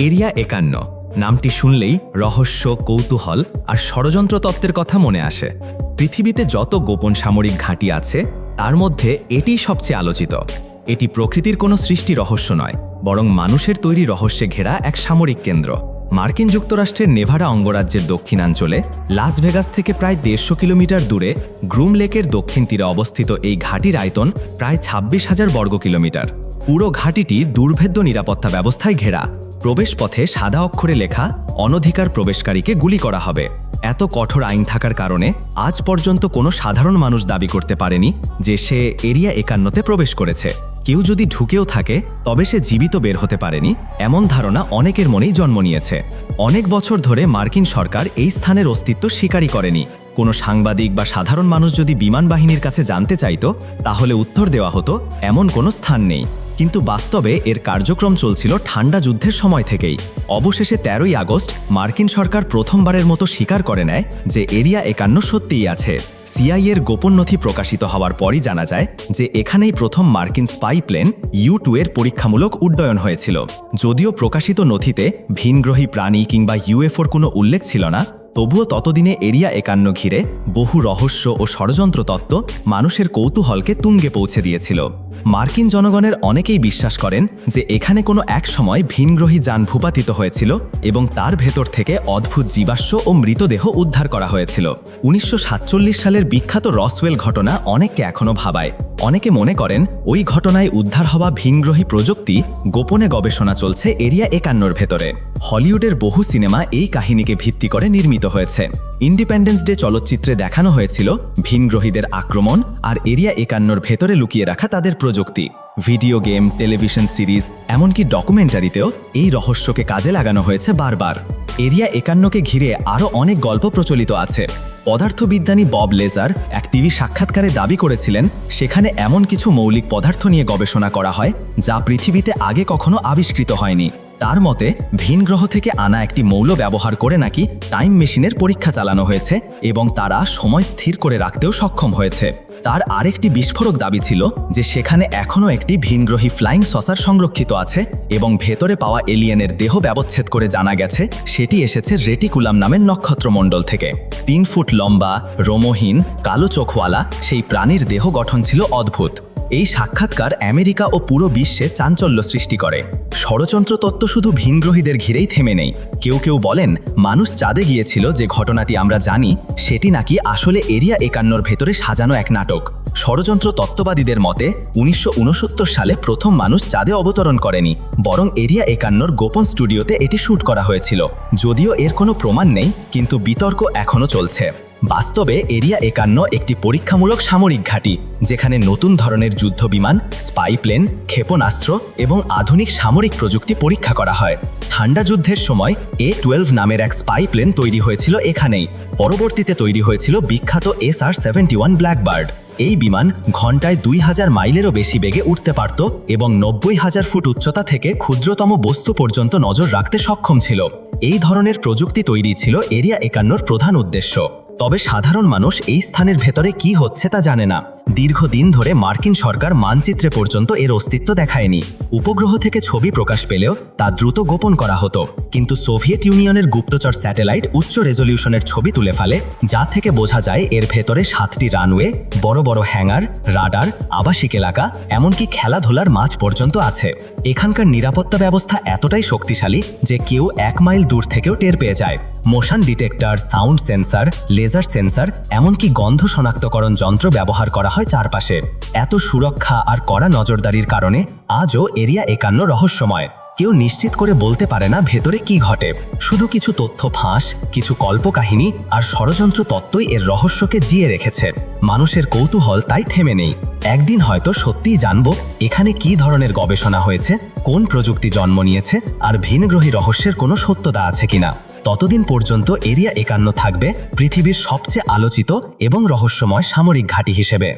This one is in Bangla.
এরিয়া ৫১ নামটি শুনলেই রহস্য, কৌতূহল আর ষড়যন্ত্র তত্ত্বের কথা মনে আসে। পৃথিবীতে যত গোপন সামরিক ঘাঁটি আছে তার মধ্যে এটিই সবচেয়ে আলোচিত। এটি প্রকৃতির কোনো সৃষ্টি রহস্য নয়, বরং মানুষের তৈরি রহস্যে ঘেরা এক সামরিক কেন্দ্র। মার্কিন যুক্তরাষ্ট্রের নেভাডা অঙ্গরাজ্যের দক্ষিণাঞ্চলে লাস ভেগাস থেকে প্রায় ১৫০ কিলোমিটার দূরে গ্রুম লেকের দক্ষিণ তীরে অবস্থিত এই ঘাঁটির আয়তন প্রায় ২৬,০০০ বর্গ কিলোমিটার। পুরো ঘাঁটিটি দুর্ভেদ্য নিরাপত্তা ব্যবস্থায় ঘেরা। প্রবেশপথে সাদা অক্ষরে লেখা, অনধিকার প্রবেশকারীকে গুলি করা হবে। এত কঠোর আইন থাকার কারণে আজ পর্যন্ত কোনো সাধারণ মানুষ দাবি করতে পারেনি যে সে এরিয়া ৫১তে প্রবেশ করেছে। কেউ যদি ঢুকেও থাকে তবে সে জীবিত বের হতে পারেনি, এমন ধারণা অনেকের মনেই জন্ম নিয়েছে। অনেক বছর ধরে মার্কিন সরকার এই স্থানের অস্তিত্ব স্বীকারই করেনি। কোনো সাংবাদিক বা সাধারণ মানুষ যদি বিমান বাহিনীর কাছে জানতে চাইত, তাহলে উত্তর দেওয়া হতো এমন কোনো স্থান নেই। কিন্তু বাস্তবে এর কার্যক্রম চলছিল ঠান্ডা যুদ্ধের সময় থেকেই। অবশেষে ১৩ই আগস্ট মার্কিন সরকার প্রথমবারের মতো স্বীকার করে নেয় যে এরিয়া ৫১ সত্যিই আছে। সিআইএর গোপন নথি প্রকাশিত হওয়ার পরই জানা যায় যে এখানেই প্রথম মার্কিন স্পাই প্লেন U-2 এর পরীক্ষামূলক উড্ডয়ন হয়েছিল। যদিও প্রকাশিত নথিতে ভিনগ্রহী প্রাণী কিংবা UFOর কোনো উল্লেখ ছিল না, তবুও ততদিনে এরিয়া ৫১ ঘিরে বহু রহস্য ও ষড়যন্ত্র তত্ত্ব মানুষের কৌতূহলকে তুঙ্গে পৌঁছে দিয়েছিল। মার্কিন জনগণের অনেকেই বিশ্বাস করেন যে এখানে কোনো এক সময় ভিনগ্রহী যান ভূপাতিত হয়েছিল এবং তার ভেতর থেকে অদ্ভুত জীবাশ্ম ও মৃতদেহ উদ্ধার করা হয়েছিল। ১৯৪৭ সালের বিখ্যাত রসওয়েল ঘটনা অনেককে এখনও ভাবায়। অনেকে মনে করেন ওই ঘটনায় উদ্ধার হওয়া ভিনগ্রহী প্রযুক্তি গোপনে গবেষণা চলছে এরিয়া ৫১ ভেতরে। হলিউডের বহু সিনেমা এই কাহিনীকে ভিত্তি করে নির্মিত হয়েছে। ইন্ডিপেন্ডেন্স ডে চলচ্চিত্রে দেখানো হয়েছিল ভিনগ্রহীদের আক্রমণ আর এরিয়া ৫১ ভেতরে লুকিয়ে রাখা তাদের প্রযুক্তি। ভিডিও গেম, টেলিভিশন সিরিজ, এমনকি ডকুমেন্টারিতেও এই রহস্যকে কাজে লাগানো হয়েছে বারবার। এরিয়া ৫১কে ঘিরে আরও অনেক গল্প প্রচলিত আছে। পদার্থবিজ্ঞানী বব লেজার এক টিভি সাক্ষাৎকারে দাবি করেছিলেন সেখানে এমন কিছু মৌলিক পদার্থ নিয়ে গবেষণা করা হয় যা পৃথিবীতে আগে কখনো আবিষ্কৃত হয়নি। তার মতে ভিন গ্রহ থেকে আনা একটি মৌল ব্যবহার করে নাকি টাইম মেশিনের পরীক্ষা চালানো হয়েছে এবং তারা সময় স্থির করে রাখতেও সক্ষম হয়েছে। তার আরেকটি বিস্ফোরক দাবি ছিল যে সেখানে এখনও একটি ভিনগ্রহী ফ্লাইং সসার সংরক্ষিত আছে এবং ভেতরে পাওয়া এলিয়েনের দেহ ব্যবচ্ছেদ করে জানা গেছে সেটি এসেছে রেটিকুলাম নামের নক্ষত্রমণ্ডল থেকে। ৩ ফুট লম্বা, রোমহীন, কালো চোখওয়ালা সেই প্রাণীর দেহ গঠন ছিল অদ্ভুত। এই সাক্ষাৎকার আমেরিকা ও পুরো বিশ্বে চাঞ্চল্য সৃষ্টি করে। ষড়যন্ত্র তত্ত্ব শুধু ভিনগ্রহীদের ঘিরেই থেমে নেই। কেউ কেউ বলেন মানুষ চাঁদে গিয়েছিল, যে ঘটনাটি আমরা জানি সেটি নাকি আসলে এরিয়া ৫১ ভেতরে সাজানো এক নাটক। ষড়যন্ত্র তত্ত্ববাদীদের মতে ১৯৬৯ সালে প্রথম মানুষ চাঁদে অবতরণ করেনি, বরং এরিয়া ৫১ গোপন স্টুডিওতে এটি শ্যুট করা হয়েছিল। যদিও এর কোনো প্রমাণ নেই, কিন্তু বিতর্ক এখনও চলছে। বাস্তবে এরিয়া ৫১ একটি পরীক্ষামূলক সামরিক ঘাঁটি, যেখানে নতুন ধরনের যুদ্ধ বিমান, স্পাই প্লেন, ক্ষেপণাস্ত্র এবং আধুনিক সামরিক প্রযুক্তি পরীক্ষা করা হয়। ঠান্ডা যুদ্ধের সময় A-12 নামের এক স্পাই প্লেন তৈরি হয়েছিল এখানেই। পরবর্তীতে তৈরি হয়েছিল বিখ্যাত SR-71 ব্ল্যাকবার্ড। এই বিমান ঘন্টায় ২০০০ মাইলেরও বেশি বেগে উঠতে পারত এবং ৯০,০০০ ফুট উচ্চতা থেকে ক্ষুদ্রতম বস্তু পর্যন্ত নজর রাখতে সক্ষম ছিল। এই ধরনের প্রযুক্তি তৈরি ছিল এরিয়া ৫১ প্রধান উদ্দেশ্য। তবে সাধারণ মানুষ এই স্থানের ভেতরে কি হচ্ছে তা জানে না। দীর্ঘদিন ধরে মার্কিন সরকার মানচিত্রে পর্যন্ত এর অস্তিত্ব দেখায়নি। উপগ্রহ থেকে ছবি প্রকাশ পেলেও তা দ্রুত গোপন করা হতো। কিন্তু সোভিয়েত ইউনিয়নের গুপ্তচর স্যাটেলাইট উচ্চ রেজলিউশনের ছবি তুলে ফেলে, যা থেকে বোঝা যায় এর ভেতরে ৭টি রানওয়ে, বড় বড় হ্যাঙ্গার, রাডার, আবাসিক এলাকা, এমনকি খেলাধুলার মাঠ পর্যন্ত আছে। এখানকার নিরাপত্তা ব্যবস্থা এতটাই শক্তিশালী যে কেউ ১ মাইল দূর থেকেও টের পেয়ে যায়। Motion detector, sound sensor, laser sensor, এমনকি গন্ধ শনাক্তকরণ যন্ত্র ব্যবহার করা হয় চারপাশে। এত সুরক্ষা আর কড়া নজরদারির কারণে আজও এরিয়া ৫১ রহস্যময়। কেউ নিশ্চিত করে বলতে পারে না ভেতরে কি ঘটে। শুধু কিছু তথ্য ফাঁস, কিছু কল্পকাহিনী আর ষড়যন্ত্র তত্ত্বই এর রহস্যকে জিয়ে রেখেছে। মানুষের কৌতূহল তাই থেমে নেই। একদিন হয়তো সত্যিই জানব এখানে কি ধরনের গবেষণা হয়েছে, কোন প্রযুক্তি জন্ম নিয়েছে, আর ভিনগ্রহী রহস্যের কোনো সত্যতা আছে কিনা। ততদিন পর্যন্ত এরিয়া ৫১ থাকবে পৃথিবীর সবচেয়ে আলোচিত এবং রহস্যময় সামরিক ঘাঁটি হিসেবে।